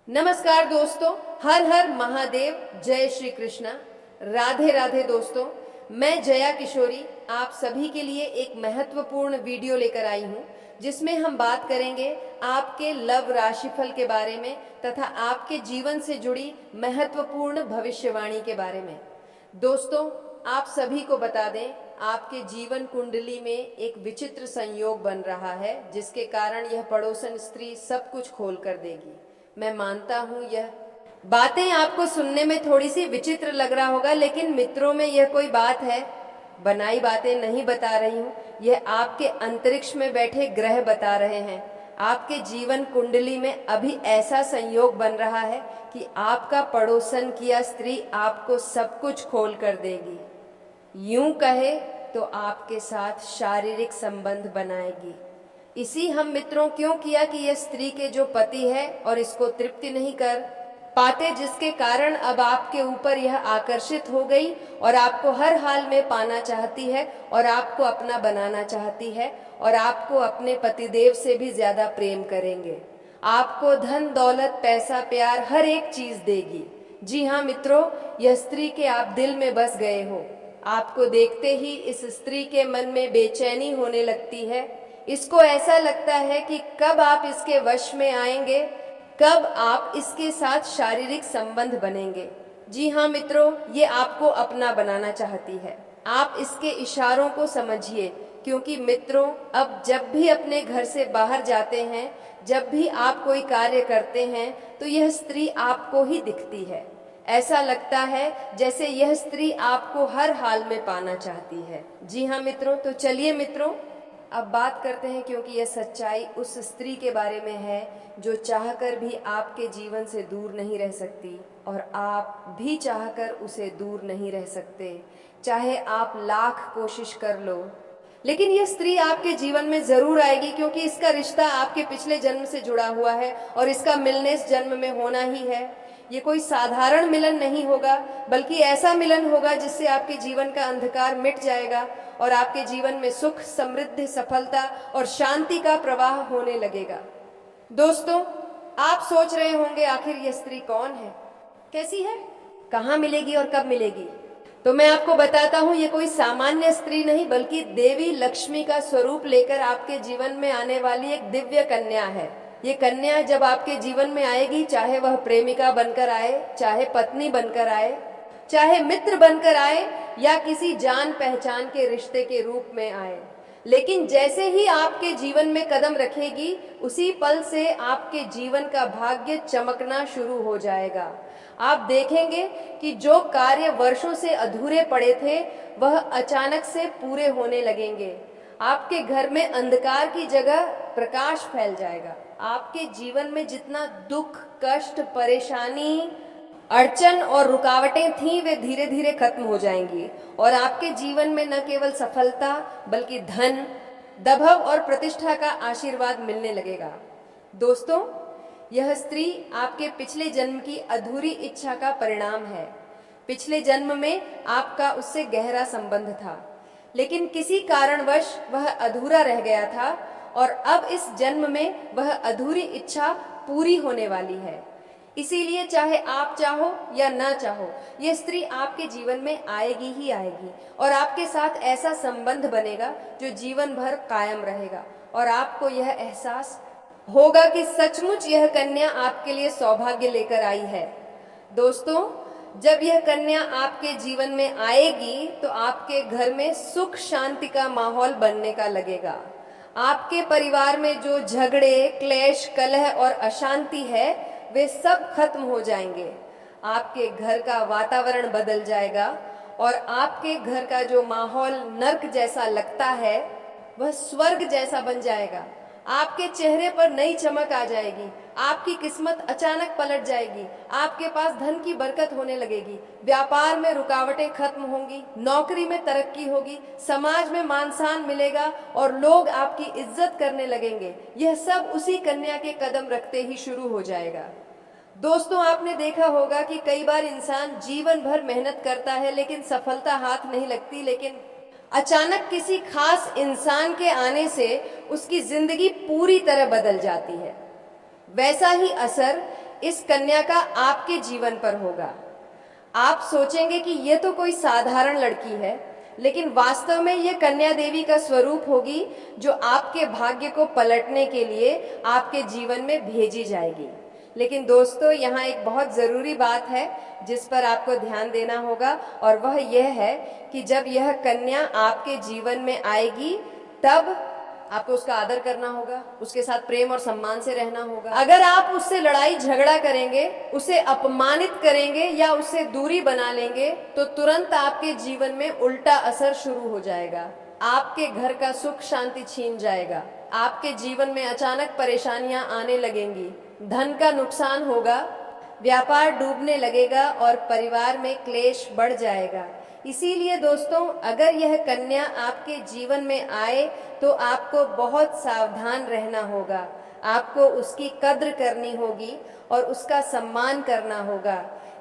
नमस्कार दोस्तों, हर हर महादेव, जय श्री कृष्णा, राधे राधे दोस्तों। मैं जया किशोरी आप सभी के लिए एक महत्वपूर्ण वीडियो लेकर आई हूँ जिसमें हम बात करेंगे आपके लव राशिफल के बारे में तथा आपके जीवन से जुड़ी महत्वपूर्ण भविष्यवाणी के बारे में। दोस्तों, आप सभी को बता दें, आपके जीवन कुंडली में एक विचित्र संयोग बन रहा है जिसके कारण यह पड़ोसन स्त्री सब कुछ खोल कर देगी। मैं मानता हूं यह बातें आपको सुनने में थोड़ी सी विचित्र लग रहा होगा, लेकिन मित्रों में यह कोई बात है, बनाई बातें नहीं बता रही हूं। यह आपके अंतरिक्ष में बैठे ग्रह बता रहे हैं। आपके जीवन कुंडली में अभी ऐसा संयोग बन रहा है कि आपका पड़ोसन किया स्त्री आपको सब कुछ खोल कर देगी। यूं कहे तो आपके साथ शारीरिक संबंध बनाएगी। इसी हम मित्रों क्यों किया कि यह स्त्री के जो पति है और इसको तृप्ति नहीं कर पाते, जिसके कारण अब आपके ऊपर यह आकर्षित हो गई और आपको हर हाल में पाना चाहती है और आपको अपना बनाना चाहती है और आपको अपने पतिदेव से भी ज्यादा प्रेम करेंगे। आपको धन दौलत पैसा प्यार हर एक चीज देगी। जी हाँ मित्रों, यह स्त्री के आप दिल में बस गए हो। आपको देखते ही इस स्त्री के मन में बेचैनी होने लगती है। इसको ऐसा लगता है कि कब आप इसके वश में आएंगे, कब आप इसके साथ शारीरिक संबंध बनेंगे। जी हाँ मित्रों, ये आपको अपना बनाना चाहती है। आप इसके इशारों को समझिए, क्योंकि मित्रों अब जब भी अपने घर से बाहर जाते हैं, जब भी आप कोई कार्य करते हैं, तो यह स्त्री आपको ही दिखती है। ऐसा लगता है जैसे यह स्त्री आपको हर हाल में पाना चाहती है। जी हाँ मित्रों, तो चलिए मित्रों अब बात करते हैं, क्योंकि यह सच्चाई उस स्त्री के बारे में है जो चाहकर भी आपके जीवन से दूर नहीं रह सकती और आप भी चाहकर उसे दूर नहीं रह सकते, चाहे आप लाख कोशिश कर लो। लेकिन यह स्त्री आपके जीवन में जरूर आएगी, क्योंकि इसका रिश्ता आपके पिछले जन्म से जुड़ा हुआ है और इसका मिलने इस जन्म में होना ही है। ये कोई साधारण मिलन नहीं होगा, बल्कि ऐसा मिलन होगा जिससे आपके जीवन का अंधकार मिट जाएगा और आपके जीवन में सुख, समृद्धि, सफलता और शांति का प्रवाह होने लगेगा। दोस्तों, आप सोच रहे होंगे आखिर यह स्त्री कौन है, कैसी है, कहाँ मिलेगी और कब मिलेगी। तो मैं आपको बताता हूँ, ये कोई सामान्य स्त्री नहीं बल्कि देवी लक्ष्मी का स्वरूप लेकर आपके जीवन में आने वाली एक दिव्य कन्या है। ये कन्या जब आपके जीवन में आएगी, चाहे वह प्रेमिका बनकर आए, चाहे पत्नी बनकर आए, चाहे मित्र बनकर आए या किसी जान पहचान के रिश्ते के रूप में आए, लेकिन जैसे ही आपके जीवन में कदम रखेगी, उसी पल से आपके जीवन का भाग्य चमकना शुरू हो जाएगा। आप देखेंगे कि जो कार्य वर्षों से अधूरे पड़े थे, वह अचानक से पूरे होने लगेंगे। आपके घर में अंधकार की जगह प्रकाश फैल जाएगा। आपके जीवन में जितना दुख, कष्ट, परेशानी, अड़चन और रुकावटें थीं, वे धीरे धीरे खत्म हो जाएंगी और आपके जीवन में न केवल सफलता बल्कि धन, वैभव और प्रतिष्ठा का आशीर्वाद मिलने लगेगा। दोस्तों, यह स्त्री आपके पिछले जन्म की अधूरी इच्छा का परिणाम है। पिछले जन्म में आपका उससे गहरा संबंध था, लेकिन किसी कारणवश वह अधूरा रह गया था और अब इस जन्म में वह अधूरी इच्छा पूरी होने वाली है। इसीलिए चाहे आप चाहो या ना चाहो, ये स्त्री आपके जीवन में आएगी ही आएगी और आपके साथ ऐसा संबंध बनेगा जो जीवन भर कायम रहेगा और आपको यह एहसास होगा कि सचमुच यह कन्या आपके लिए सौभाग्य लेकर आई है। दोस्तों, जब यह कन्या आपके जीवन में आएगी तो आपके घर में सुख शांति का माहौल बनने का लगेगा। आपके परिवार में जो झगड़े, क्लेश, कलह और अशांति है, वे सब खत्म हो जाएंगे। आपके घर का वातावरण बदल जाएगा और आपके घर का जो माहौल नर्क जैसा लगता है, वह स्वर्ग जैसा बन जाएगा। आपके चेहरे पर नई चमक आ जाएगी, आपकी किस्मत अचानक पलट जाएगी, आपके पास धन की बरकत होने लगेगी, व्यापार में रुकावटें खत्म होंगी, नौकरी में तरक्की होगी, समाज में मान सम्मान मिलेगा और लोग आपकी इज्जत करने लगेंगे। यह सब उसी कन्या के कदम रखते ही शुरू हो जाएगा। दोस्तों, आपने देखा होगा कि कई बार इंसान जीवन भर मेहनत करता है लेकिन सफलता हाथ नहीं लगती, लेकिन अचानक किसी खास इंसान के आने से उसकी जिंदगी पूरी तरह बदल जाती है। वैसा ही असर इस कन्या का आपके जीवन पर होगा। आप सोचेंगे कि ये तो कोई साधारण लड़की है, लेकिन वास्तव में ये कन्या देवी का स्वरूप होगी जो आपके भाग्य को पलटने के लिए आपके जीवन में भेजी जाएगी। लेकिन दोस्तों, यहाँ एक बहुत ज़रूरी बात है जिस पर आपको ध्यान देना होगा, और वह यह है कि जब यह कन्या आपके जीवन में आएगी तब आपको उसका आदर करना होगा, उसके साथ प्रेम और सम्मान से रहना होगा। अगर आप उससे लड़ाई झगड़ा करेंगे, उसे अपमानित करेंगे या उससे दूरी बना लेंगे, तो तुरंत आपके जीवन में उल्टा असर शुरू हो जाएगा। आपके घर का सुख शांति छीन जाएगा, आपके जीवन में अचानक परेशानियां आने लगेंगी, धन का नुकसान होगा, व्यापार डूबने लगेगा और परिवार में क्लेश बढ़ जाएगा। इसीलिए दोस्तों, अगर यह कन्या आपके जीवन में आए तो आपको बहुत सावधान रहना होगा। आपको उसकी कद्र करनी होगी और उसका सम्मान करना होगा,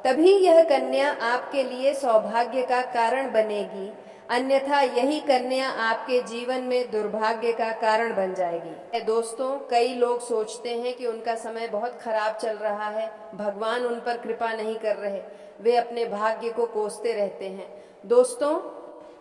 तभी यह कन्या आपके लिए सौभाग्य का कारण बनेगी। अन्यथा यही कन्या आपके जीवन में दुर्भाग्य का कारण बन जाएगी। दोस्तों, कई लोग सोचते हैं कि उनका समय बहुत खराब चल रहा है, भगवान उन पर कृपा नहीं कर रहे, वे अपने भाग्य को कोसते रहते हैं। दोस्तों,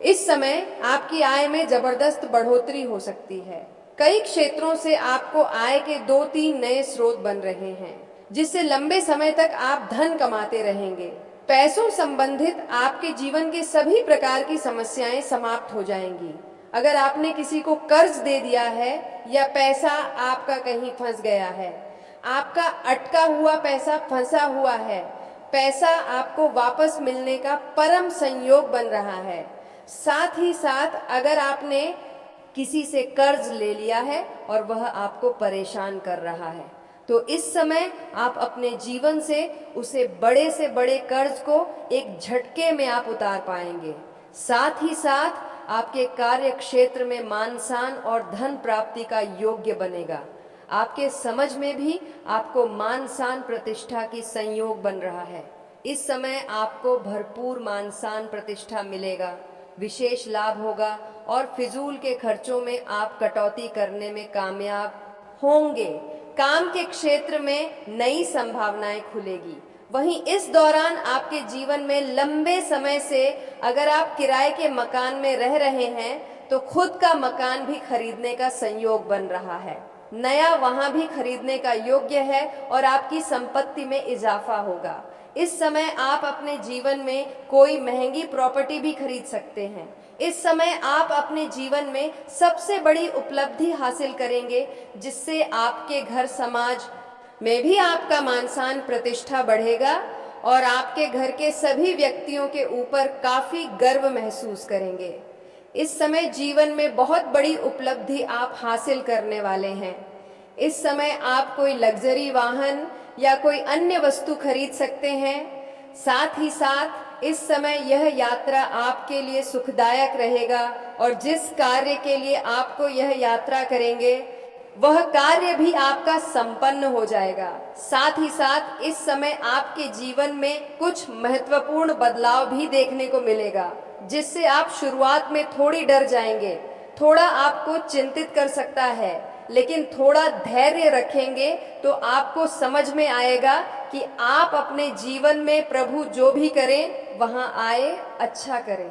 इस समय आपकी आय में जबरदस्त बढ़ोतरी हो सकती है। कई क्षेत्रों से आपको आय के 2-3 नए स्रोत बन रहे हैं, जिससे लंबे समय तक आप धन कमाते रहेंगे। पैसों संबंधित आपके जीवन के सभी प्रकार की समस्याएं समाप्त हो जाएंगी। अगर आपने किसी को कर्ज दे दिया है या पैसा आपका कहीं फंस गया है, आपका अटका हुआ पैसा फंसा हुआ है, पैसा आपको वापस मिलने का परम संयोग बन रहा है। साथ ही साथ अगर आपने किसी से कर्ज ले लिया है और वह आपको परेशान कर रहा है, तो इस समय आप अपने जीवन से उसे बड़े से बड़े कर्ज को एक झटके में आप उतार पाएंगे। साथ ही साथ आपके कार्य क्षेत्र में मान सम्मान और धन प्राप्ति का योग्य बनेगा। आपके समझ में भी आपको मान सम्मान प्रतिष्ठा की संयोग बन रहा है। इस समय आपको भरपूर मान सम्मान प्रतिष्ठा मिलेगा, विशेष लाभ होगा और फिजूल के खर्चों में आप कटौती करने में कामयाब होंगे। काम के क्षेत्र में नई संभावनाएं खुलेगी। वहीं इस दौरान आपके जीवन में लंबे समय से अगर आप किराए के मकान में रह रहे हैं, तो खुद का मकान भी खरीदने का संयोग बन रहा है। नया वहां भी खरीदने का योग्य है और आपकी संपत्ति में इजाफा होगा। इस समय आप अपने जीवन में कोई महंगी प्रॉपर्टी भी खरीद सकते हैं। इस समय आप अपने जीवन में सबसे बड़ी उपलब्धि हासिल करेंगे, जिससे आपके घर समाज में भी आपका मान सम्मान प्रतिष्ठा बढ़ेगा और आपके घर के सभी व्यक्तियों के ऊपर काफी गर्व महसूस करेंगे। इस समय जीवन में बहुत बड़ी उपलब्धि आप हासिल करने वाले हैं। इस समय आप कोई लग्जरी वाहन या कोई अन्य वस्तु खरीद सकते हैं। साथ ही साथ इस समय यह यात्रा आपके लिए सुखदायक रहेगा और जिस कार्य के लिए आपको यह यात्रा करेंगे, वह कार्य भी आपका संपन्न हो जाएगा। साथ ही साथ इस समय आपके जीवन में कुछ महत्वपूर्ण बदलाव भी देखने को मिलेगा, जिससे आप शुरुआत में थोड़ी डर जाएंगे, थोड़ा आपको चिंतित कर सकता है, लेकिन थोड़ा धैर्य रखेंगे तो आपको समझ में आएगा कि आप अपने जीवन में प्रभु जो भी करें वहां आए अच्छा करें।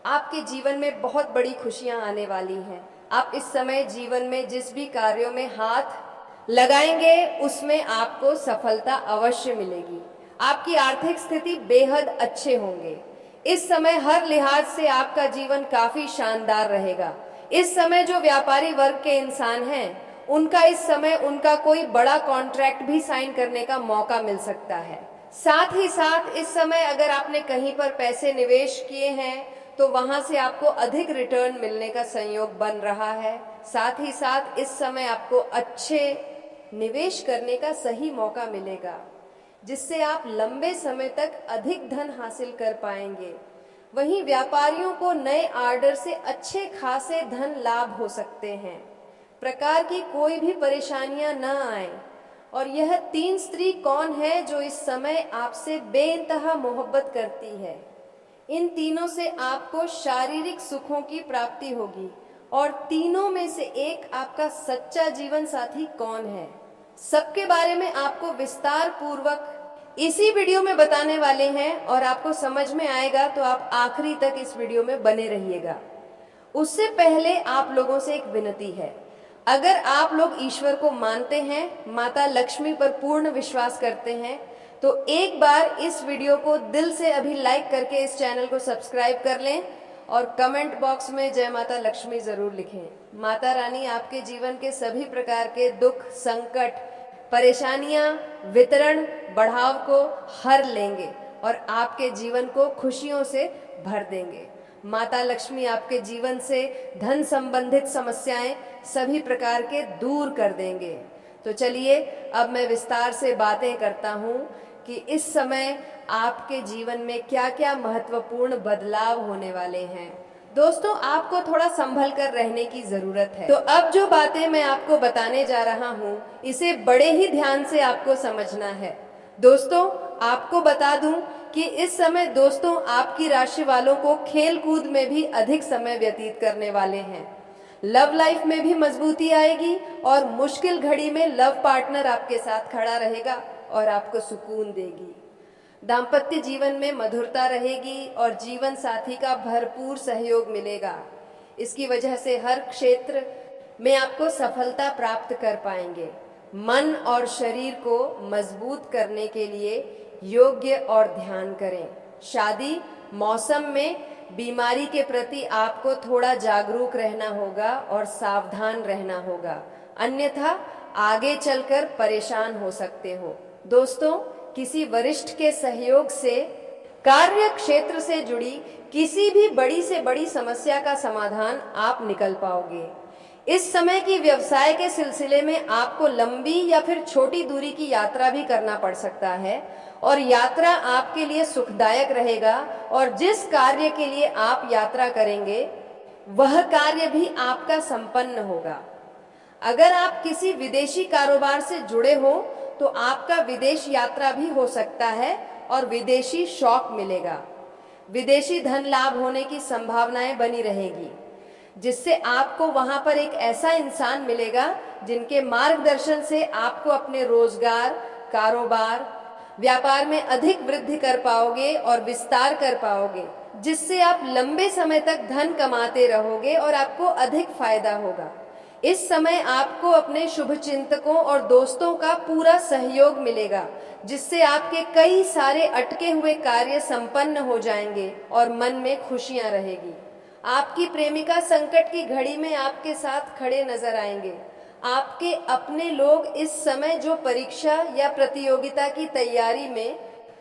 आपके जीवन में बहुत बड़ी खुशियां आने वाली हैं। आप इस समय जीवन में जिस भी कार्यों में हाथ लगाएंगे उसमें आपको सफलता अवश्य मिलेगी। आपकी आर्थिक स्थिति बेहद अच्छे होंगे। इस समय हर लिहाज से आपका जीवन काफी शानदार रहेगा। इस समय जो व्यापारी वर्ग के इंसान हैं, उनका इस समय उनका कोई बड़ा कॉन्ट्रैक्ट भी साइन करने का मौका मिल सकता है। साथ ही साथ इस समय अगर आपने कहीं पर पैसे निवेश किए हैं तो वहां से आपको अधिक रिटर्न मिलने का संयोग बन रहा है। साथ ही साथ इस समय आपको अच्छे निवेश करने का सही मौका मिलेगा, जिससे आप लंबे समय तक अधिक धन हासिल कर पाएंगे। वहीं व्यापारियों को नए ऑर्डर से अच्छे खासे धन लाभ हो सकते हैं। प्रकार की कोई भी परेशानियां न आए। और यह 3 स्त्री कौन है जो इस समय आपसे बेइंतहा मोहब्बत करती है? इन तीनों से आपको शारीरिक सुखों की प्राप्ति होगी। और तीनों में से एक आपका सच्चा जीवन साथी कौन है? सबके बारे में आपको विस्तार पूर्वक इसी वीडियो में बताने वाले हैं और आपको समझ में आएगा तो आप आखिरी तक इस वीडियो में बने रहिएगा। उससे पहले आप लोगों से एक विनती है, अगर आप लोग ईश्वर को मानते हैं, माता लक्ष्मी पर पूर्ण विश्वास करते हैं, तो एक बार इस वीडियो को दिल से अभी लाइक करके इस चैनल को सब्सक्राइब कर लें और कमेंट बॉक्स में जय माता लक्ष्मी जरूर लिखें। माता रानी आपके जीवन के सभी प्रकार के दुख, संकट, परेशानियां, वितरण, बढ़ाव को हर लेंगे और आपके जीवन को खुशियों से भर देंगे। माता लक्ष्मी आपके जीवन से धन संबंधित समस्याएं सभी प्रकार के दूर कर देंगे। तो चलिए अब मैं विस्तार से बातें करता हूं कि इस समय आपके जीवन में क्या क्या महत्वपूर्ण बदलाव होने वाले हैं। दोस्तों, आपको थोड़ा संभल कर रहने की जरूरत है। तो अब जो बातें मैं आपको बताने जा रहा हूं, इसे बड़े ही ध्यान से आपको समझना है। दोस्तों, आपको बता दूं कि इस समय दोस्तों आपकी राशि वालों को खेल कूद में भी अधिक समय व्यतीत करने वाले हैं। लव लाइफ में भी मजबूती आएगी और मुश्किल घड़ी में लव पार्टनर आपके साथ खड़ा रहेगा और आपको सुकून देगी। दाम्पत्य जीवन में मधुरता रहेगी और जीवन साथी का भरपूर सहयोग मिलेगा। इसकी वजह से हर क्षेत्र में आपको सफलता प्राप्त कर पाएंगे। मन और शरीर को मजबूत करने के लिए योग्य और ध्यान करें। शादी मौसम में बीमारी के प्रति आपको थोड़ा जागरूक रहना होगा और सावधान रहना होगा, अन्यथा आगे चलकर परेशान हो सकते हो। दोस्तों, किसी वरिष्ठ के सहयोग से कार्य क्षेत्र से जुड़ी किसी भी बड़ी से बड़ी समस्या का समाधान आप निकल पाओगे। इस समय की व्यवसाय के सिलसिले में आपको लंबी या फिर छोटी दूरी की यात्रा भी करना पड़ सकता है और यात्रा आपके लिए सुखदायक रहेगा और जिस कार्य के लिए आप यात्रा करेंगे वह कार्य भी आपका संपन्न होगा। अगर आप किसी विदेशी कारोबार से जुड़े हो तो आपका विदेश यात्रा भी हो सकता है और विदेशी शौक मिलेगा। विदेशी धन लाभ होने की संभावनाएं बनी रहेगी, जिससे आपको वहां पर एक ऐसा इंसान मिलेगा जिनके मार्गदर्शन से आपको अपने रोजगार, कारोबार, व्यापार में अधिक वृद्धि कर पाओगे और विस्तार कर पाओगे, जिससे आप लंबे समय तक धन कमाते रहोगे और आपको अधिक फायदा होगा। इस समय आपको अपने शुभ चिंतकों और दोस्तों का पूरा सहयोग मिलेगा, जिससे आपके कई सारे अटके हुए कार्य संपन्न हो जाएंगे और मन में खुशियां रहेगी। आपकी प्रेमिका संकट की घड़ी में आपके साथ खड़े नजर आएंगे। आपके अपने लोग इस समय जो परीक्षा या प्रतियोगिता की तैयारी में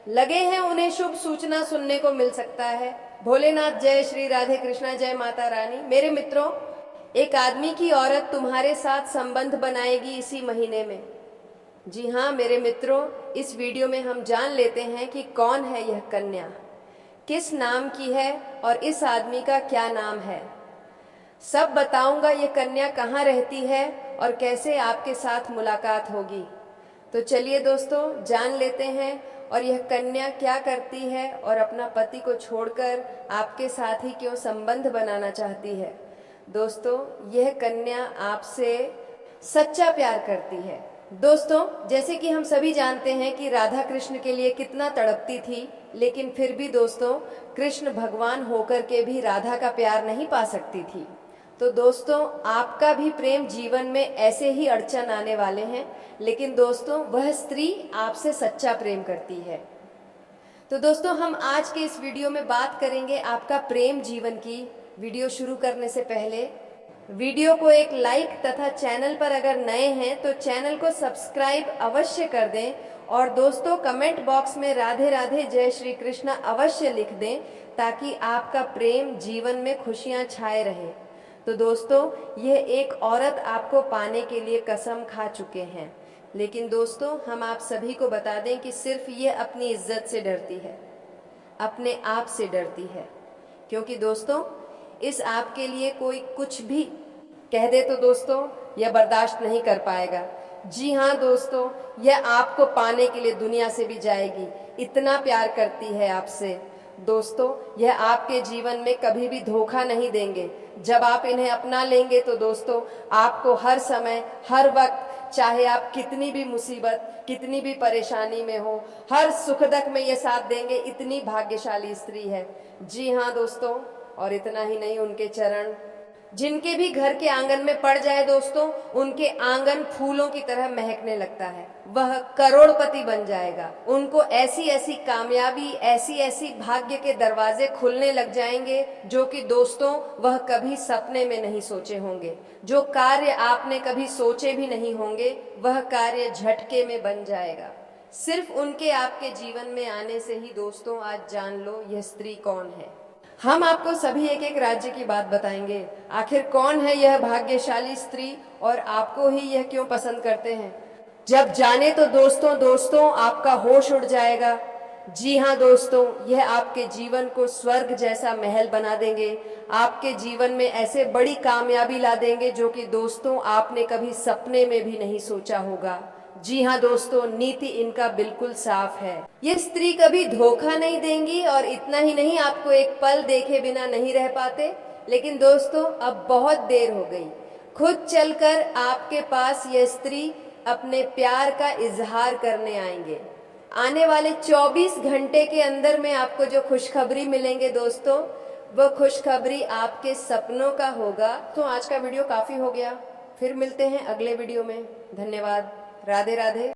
लगे हैं, उन्हें शुभ सूचना सुनने को मिल सकता है। भोलेनाथ जय श्री राधे कृष्णा, जय माता रानी। मेरे मित्रों, एक आदमी की औरत तुम्हारे साथ संबंध बनाएगी इसी महीने में। जी हाँ मेरे मित्रों, इस वीडियो में हम जान लेते हैं कि कौन है यह कन्या, किस नाम की है और इस आदमी का क्या नाम है। सब बताऊंगा ये कन्या कहाँ रहती है और कैसे आपके साथ मुलाकात होगी। तो चलिए दोस्तों, जान लेते हैं और यह कन्या क्या करती है और अपना पति को छोड़कर आपके साथ ही क्यों संबंध बनाना चाहती है। दोस्तों, यह कन्या आपसे सच्चा प्यार करती है। दोस्तों, जैसे कि हम सभी जानते हैं कि राधा कृष्ण के लिए कितना तड़पती थी, लेकिन फिर भी दोस्तों कृष्ण भगवान होकर के भी राधा का प्यार नहीं पा सकती थी। तो दोस्तों, आपका भी प्रेम जीवन में ऐसे ही अड़चन आने वाले हैं, लेकिन दोस्तों वह स्त्री आपसे सच्चा प्रेम करती है। तो दोस्तों, हम आज के इस वीडियो में बात करेंगे आपका प्रेम जीवन की। वीडियो शुरू करने से पहले वीडियो को एक लाइक तथा चैनल पर अगर नए हैं तो चैनल को सब्सक्राइब अवश्य कर दें और दोस्तों कमेंट बॉक्स में राधे राधे जय श्री कृष्णा अवश्य लिख दें, ताकि आपका प्रेम जीवन में खुशियां छाए रहे। तो दोस्तों, यह एक औरत आपको पाने के लिए कसम खा चुके हैं, लेकिन दोस्तों हम आप सभी को बता दें कि सिर्फ ये अपनी इज्जत से डरती है, अपने आप से डरती है। क्योंकि दोस्तों इस आपके लिए कोई कुछ भी कह दे तो दोस्तों यह बर्दाश्त नहीं कर पाएगा। जी हाँ दोस्तों, यह आपको पाने के लिए दुनिया से भी जाएगी, इतना प्यार करती है आपसे। दोस्तों, यह आपके जीवन में कभी भी धोखा नहीं देंगे। जब आप इन्हें अपना लेंगे तो दोस्तों आपको हर समय हर वक्त चाहे आप कितनी भी मुसीबत, कितनी भी परेशानी में हो, हर सुख दुख में ये साथ देंगे, इतनी भाग्यशाली स्त्री है। जी हाँ दोस्तों, और इतना ही नहीं, उनके चरण जिनके भी घर के आंगन में पड़ जाए दोस्तों, उनके आंगन फूलों की तरह महकने लगता है। वह करोड़पति बन जाएगा। उनको ऐसी ऐसी कामयाबी, ऐसी ऐसी भाग्य के दरवाजे खुलने लग जाएंगे जो कि दोस्तों वह कभी सपने में नहीं सोचे होंगे। जो कार्य आपने कभी सोचे भी नहीं होंगे, वह कार्य झटके में बन जाएगा। सिर्फ उनके आपके जीवन में आने से ही दोस्तों आज जान लो यह स्त्री कौन है। हम आपको सभी एक एक राज्य की बात बताएंगे। आखिर कौन है यह भाग्यशाली स्त्री और आपको ही यह क्यों पसंद करते हैं? जब जाने तो दोस्तों आपका होश उड़ जाएगा। जी हाँ दोस्तों, यह आपके जीवन को स्वर्ग जैसा महल बना देंगे। आपके जीवन में ऐसे बड़ी कामयाबी ला देंगे जो कि दोस्तों आपने कभी सपने में भी नहीं सोचा होगा। जी हाँ दोस्तों, नीति इनका बिल्कुल साफ है। ये स्त्री कभी धोखा नहीं देंगी और इतना ही नहीं, आपको एक पल देखे बिना नहीं रह पाते। लेकिन दोस्तों अब बहुत देर हो गई। खुद चलकर आपके पास यह स्त्री अपने प्यार का इजहार करने आएंगे। आने वाले 24 घंटे के अंदर में आपको जो खुशखबरी मिलेंगे दोस्तों, वह खुशखबरी आपके सपनों का होगा। तो आज का वीडियो काफी हो गया, फिर मिलते हैं अगले वीडियो में। धन्यवाद। राधे राधे।